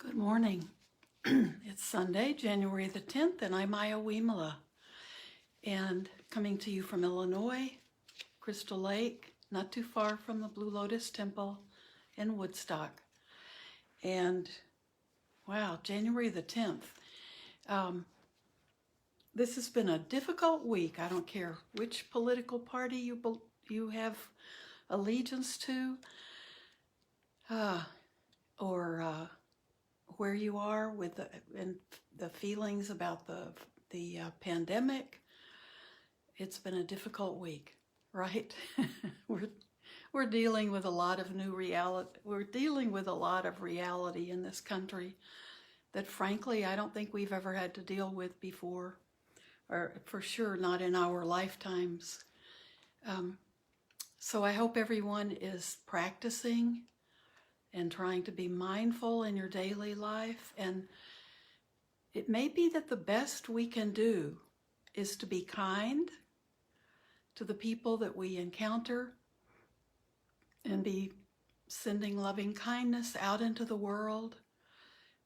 Good morning. It's Sunday, January the 10th, and I'm Ayya Vimala. And coming to you from Illinois, Crystal Lake, not too far from the Blue Lotus Temple in Woodstock. And wow, January the 10th. This has been a difficult week. I don't care which political party you have allegiance to, or where you are with the feelings about the pandemic. It's been a difficult week, right? We're dealing with a lot of new reality. We're dealing with a lot of reality in this country that, frankly, I don't think we've ever had to deal with before, or for sure not in our lifetimes. So I hope everyone is practicing and trying to be mindful in your daily life. And it may be that the best we can do is to be kind to the people that we encounter and be sending loving kindness out into the world,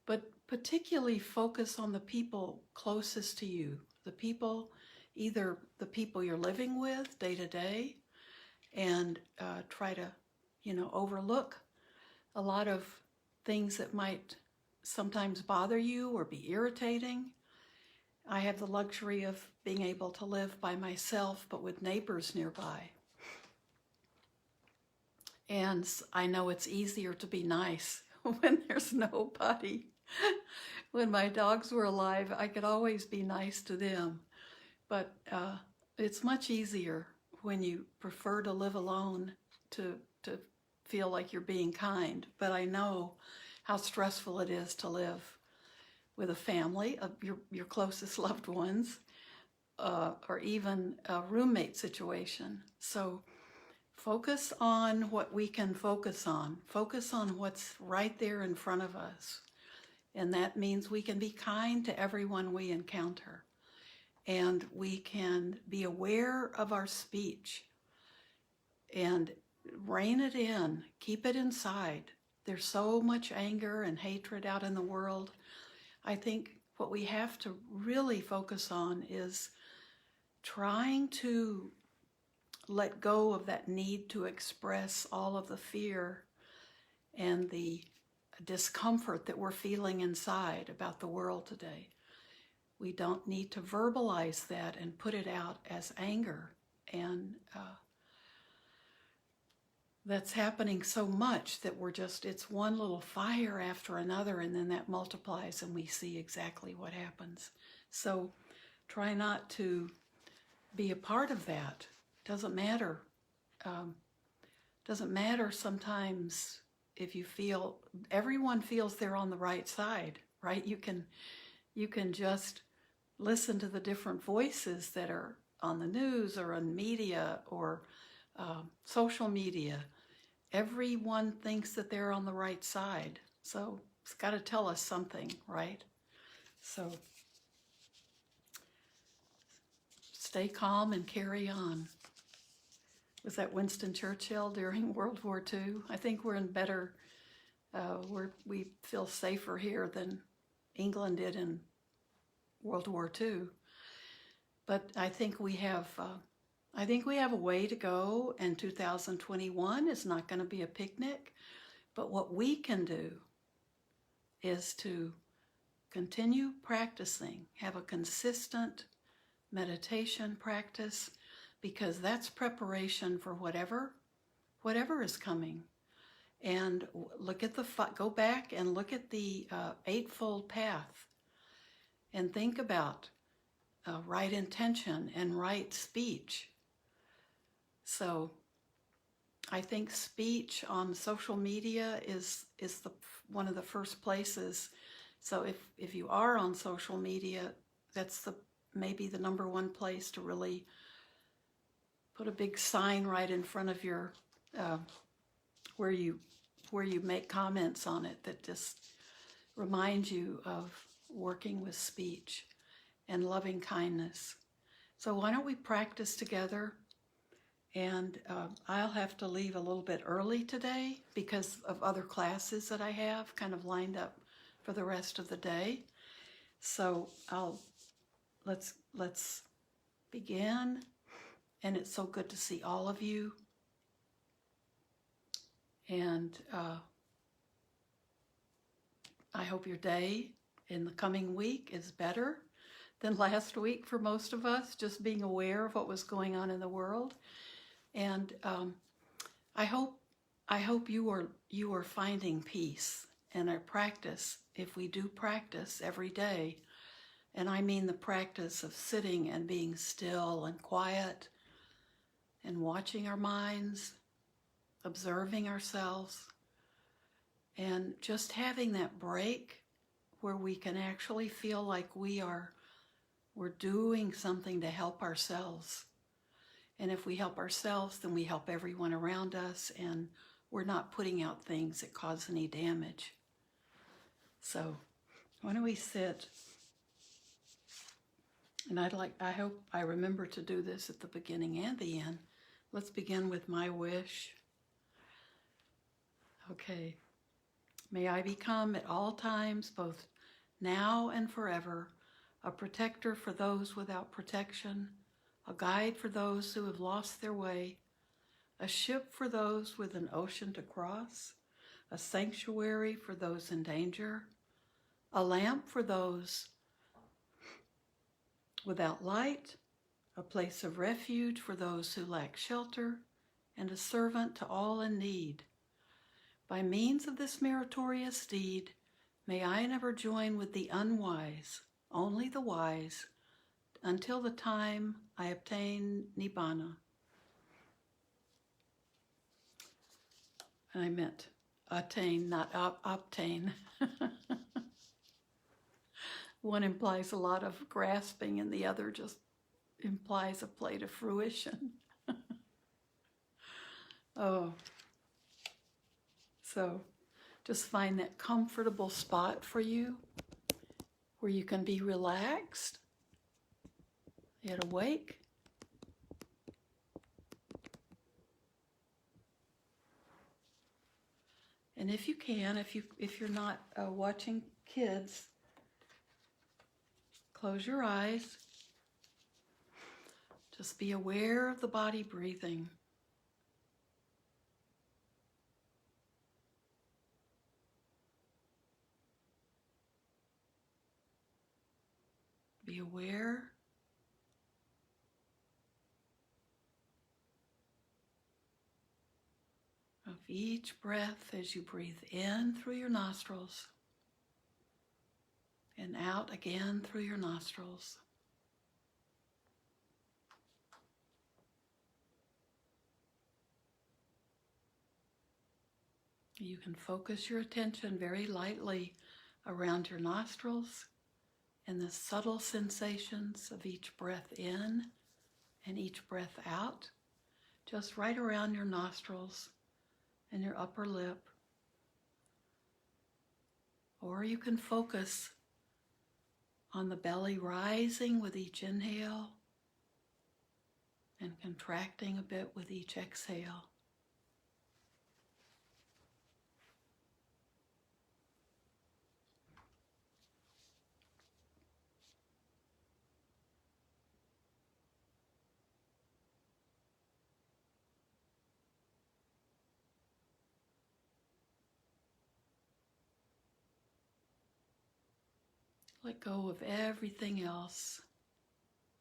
but particularly focus on the people closest to you, the people, either the people you're living with day to day, and try to, overlook a lot of things that might sometimes bother you or be irritating. I have the luxury of being able to live by myself, but with neighbors nearby. And I know it's easier to be nice when there's nobody. When my dogs were alive, I could always be nice to them. But it's much easier when you prefer to live alone to feel like you're being kind. But I know how stressful it is to live with a family of your closest loved ones, or even a roommate situation. So focus on what we can focus on. Focus on what's right there in front of us. And that means we can be kind to everyone we encounter. And we can be aware of our speech and rein it in, keep it inside. There's so much anger and hatred out in the world. I think what we have to really focus on is trying to let go of that need to express all of the fear and the discomfort that we're feeling inside about the world today. We don't need to verbalize that and put it out as anger. And that's happening so much that it's one little fire after another, and then that multiplies and we see exactly what happens. So try not to be a part of that. Doesn't matter. Doesn't matter sometimes if you feel, everyone feels they're on the right side, right? You can just listen to the different voices that are on the news or on media or social media. Everyone thinks that they're on the right side. So it's got to tell us something, right? So stay calm and carry on. Was that Winston Churchill during World War II? I think we're in better, we feel safer here than England did in World War II. But I think we have a way to go, and 2021 is not going to be a picnic. But what we can do is to continue practicing, have a consistent meditation practice, because that's preparation for whatever is coming. And go back and look at the Eightfold Path and think about right intention and right speech. So I think speech on social media is one of the first places. So if you are on social media, that's maybe the number one place to really put a big sign right in front of your where you make comments on it that just remind you of working with speech and loving kindness. So why don't we practice together? And I'll have to leave a little bit early today because of other classes that I have kind of lined up for the rest of the day. So let's begin. And it's so good to see all of you. And I hope your day in the coming week is better than last week for most of us, just being aware of what was going on in the world. And I hope you are finding peace in our practice. If we do practice every day, and I mean the practice of sitting and being still and quiet and watching our minds, observing ourselves, and just having that break where we can actually feel like we're doing something to help ourselves. And if we help ourselves, then we help everyone around us, and we're not putting out things that cause any damage. So why don't we sit? And I hope I remember to do this at the beginning and the end. Let's begin with my wish. Okay. May I become at all times, both now and forever, a protector for those without protection, a guide for those who have lost their way, a ship for those with an ocean to cross, a sanctuary for those in danger, a lamp for those without light, a place of refuge for those who lack shelter, and a servant to all in need. By means of this meritorious deed, may I never join with the unwise, only the wise, until the time I obtain Nibbana. I meant attain, not obtain. One implies a lot of grasping, and the other just implies a plate of fruition. Oh. So just find that comfortable spot for you where you can be relaxed, yet awake. And if you can, if you're not watching kids, close your eyes. Just be aware of the body breathing. Be aware of each breath as you breathe in through your nostrils and out again through your nostrils. You can focus your attention very lightly around your nostrils and the subtle sensations of each breath in and each breath out, just right around your nostrils and your upper lip. Or you can focus on the belly rising with each inhale and contracting a bit with each exhale. Let go of everything else.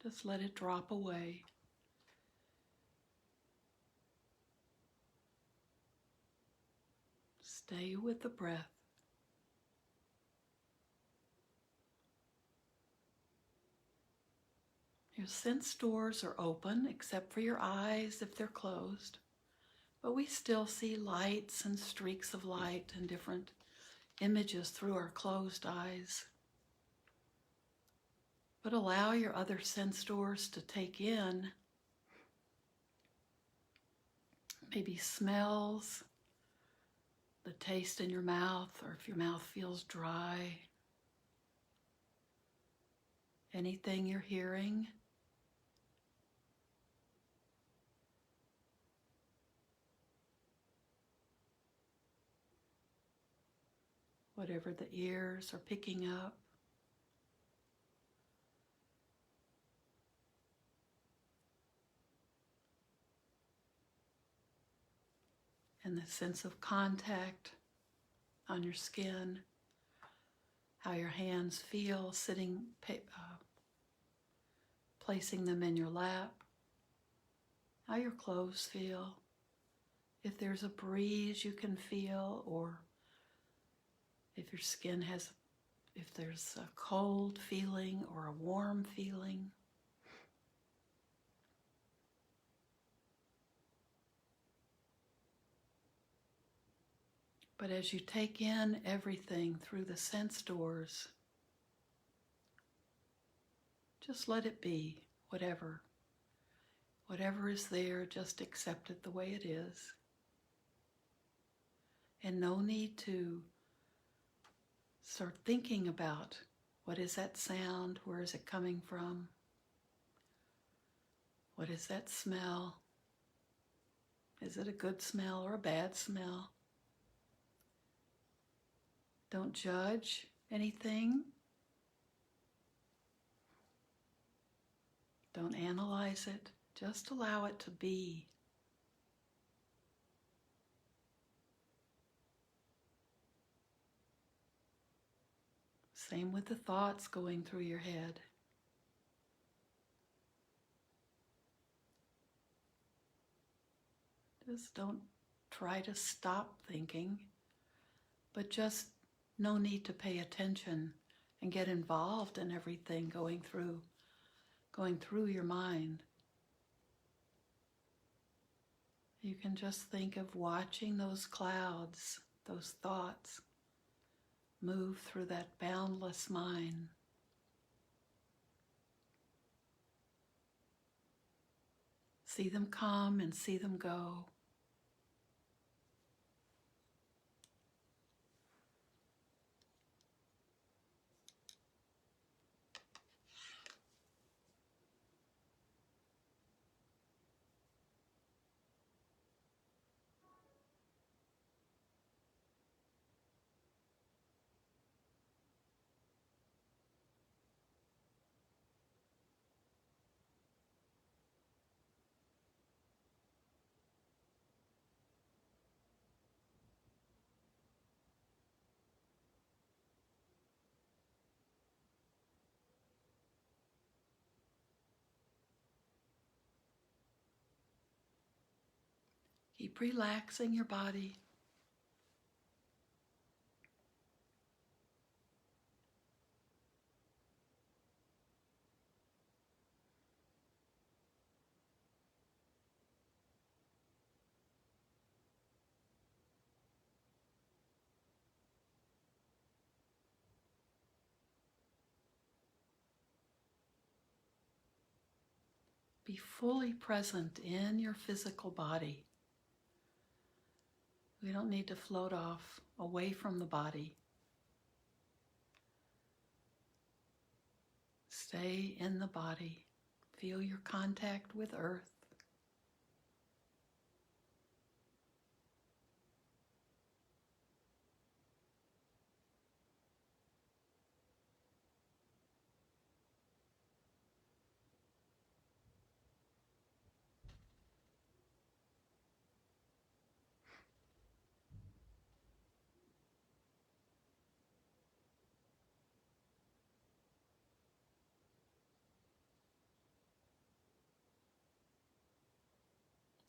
Just let it drop away. Stay with the breath. Your sense doors are open, except for your eyes if they're closed. But we still see lights and streaks of light and different images through our closed eyes. But allow your other sense doors to take in maybe smells, the taste in your mouth, or if your mouth feels dry, anything you're hearing. whatever the ears are picking up. And the sense of contact on your skin, how your hands feel sitting, placing them in your lap, how your clothes feel, if there's a breeze you can feel, or if your skin if there's a cold feeling or a warm feeling. But as you take in everything through the sense doors, just let it be, whatever. Whatever is there, just accept it the way it is. And no need to start thinking about what is that sound, where is it coming from, what is that smell, is it a good smell or a bad smell? Don't judge anything. Don't analyze it. Just allow it to be. Same with the thoughts going through your head. Just don't try to stop thinking, but just no need to pay attention and get involved in everything going through your mind. You can just think of watching those clouds, those thoughts, move through that boundless mind. See them come and see them go. Keep relaxing your body. Be fully present in your physical body. We don't need to float off away from the body. Stay in the body. Feel your contact with earth.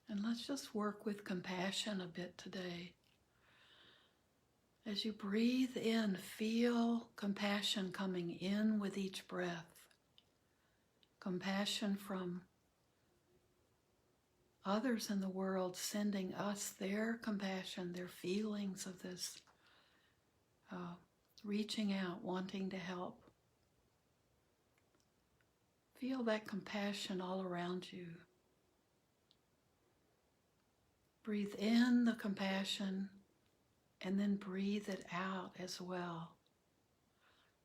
And let's just work with compassion a bit today. As you breathe in, feel compassion coming in with each breath. Compassion from others in the world sending us their compassion, their feelings of this, reaching out, wanting to help. Feel that compassion all around you. Breathe in the compassion and then breathe it out as well.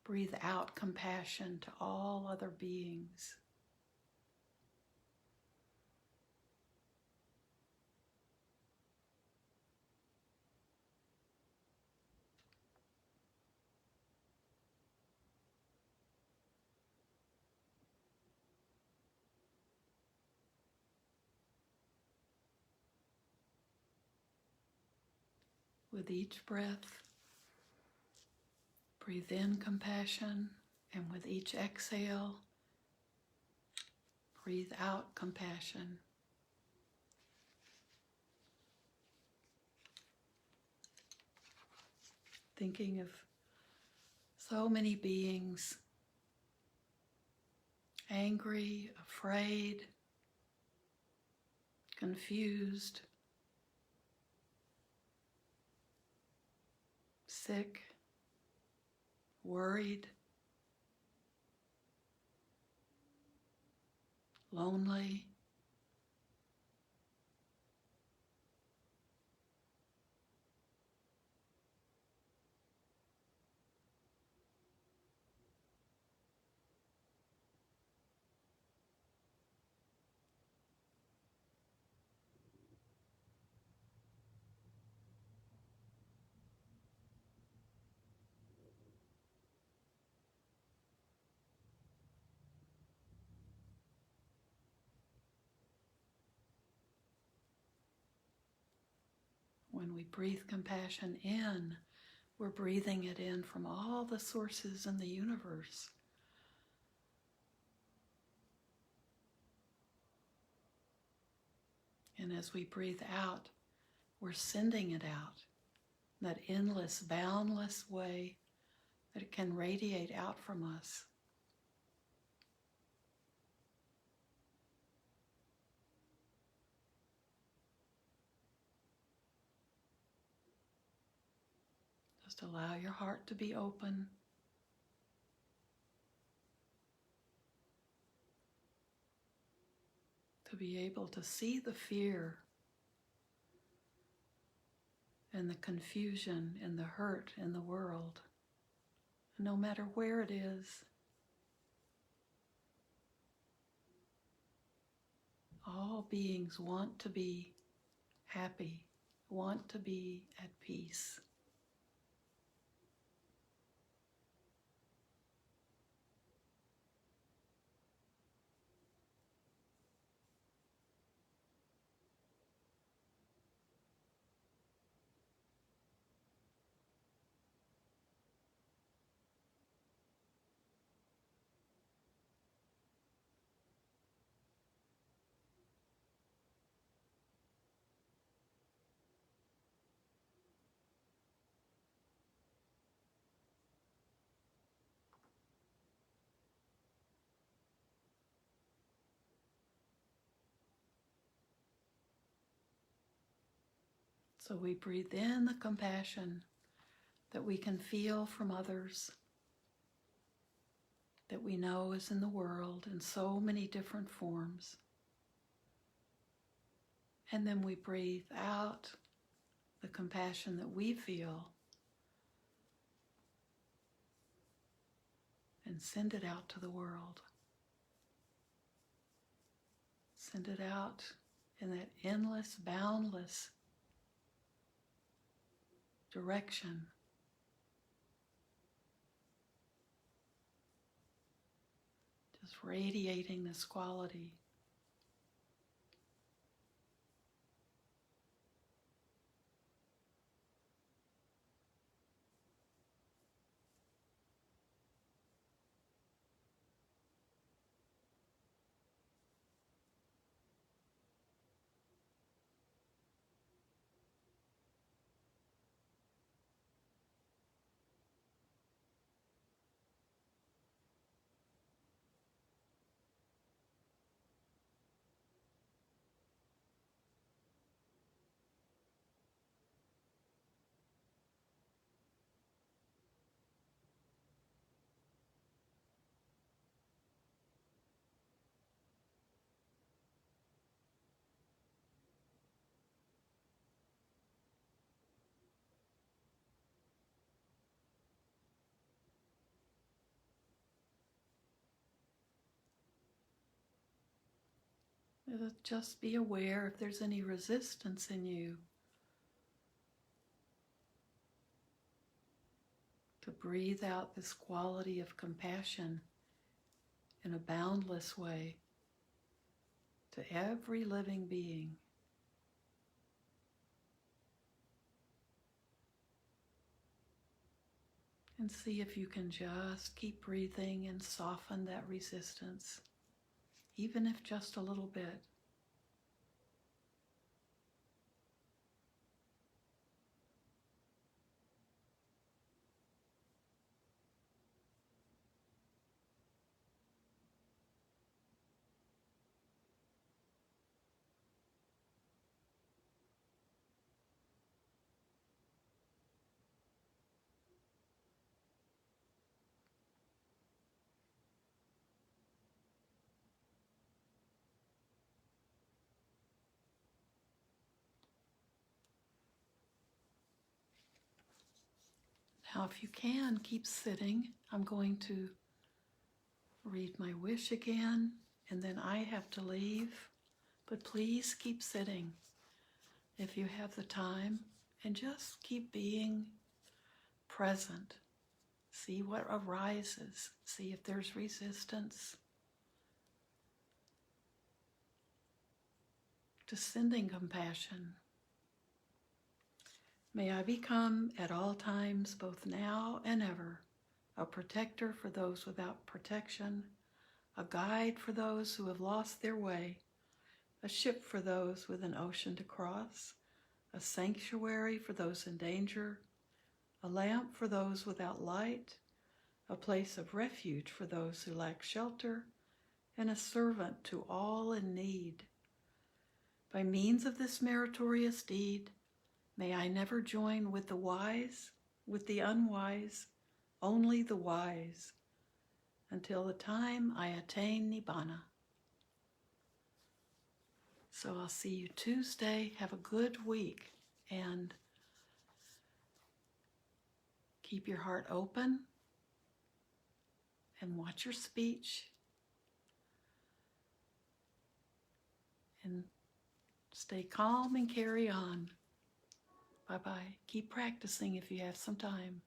Breathe out compassion to all other beings. with each breath. Breathe in compassion, and with each exhale, breathe out compassion. Thinking of so many beings, angry, afraid, confused, sick, worried, lonely. When we breathe compassion in, we're breathing it in from all the sources in the universe. And as we breathe out, we're sending it out, that endless, boundless way that it can radiate out from us. Just allow your heart to be open. To be able to see the fear and the confusion and the hurt in the world, no matter where it is. All beings want to be happy, want to be at peace. So we breathe in the compassion that we can feel from others, that we know is in the world in so many different forms. And then we breathe out the compassion that we feel and send it out to the world. Send it out in that endless, boundless direction. Just radiating this quality. Just be aware if there's any resistance in you to breathe out this quality of compassion in a boundless way to every living being. And see if you can just keep breathing and soften that resistance, even if just a little bit. Now, if you can, keep sitting. I'm going to read my wish again, and then I have to leave. But please keep sitting if you have the time, and just keep being present. See what arises. See if there's resistance. Just sending compassion. May I become at all times, both now and ever, a protector for those without protection, a guide for those who have lost their way, a ship for those with an ocean to cross, a sanctuary for those in danger, a lamp for those without light, a place of refuge for those who lack shelter, and a servant to all in need. By means of this meritorious deed, may I never join with the wise, with the unwise, only the wise, until the time I attain Nibbana. So I'll see you Tuesday. Have a good week, and keep your heart open and watch your speech, and stay calm and carry on. Bye-bye. Keep practicing if you have some time.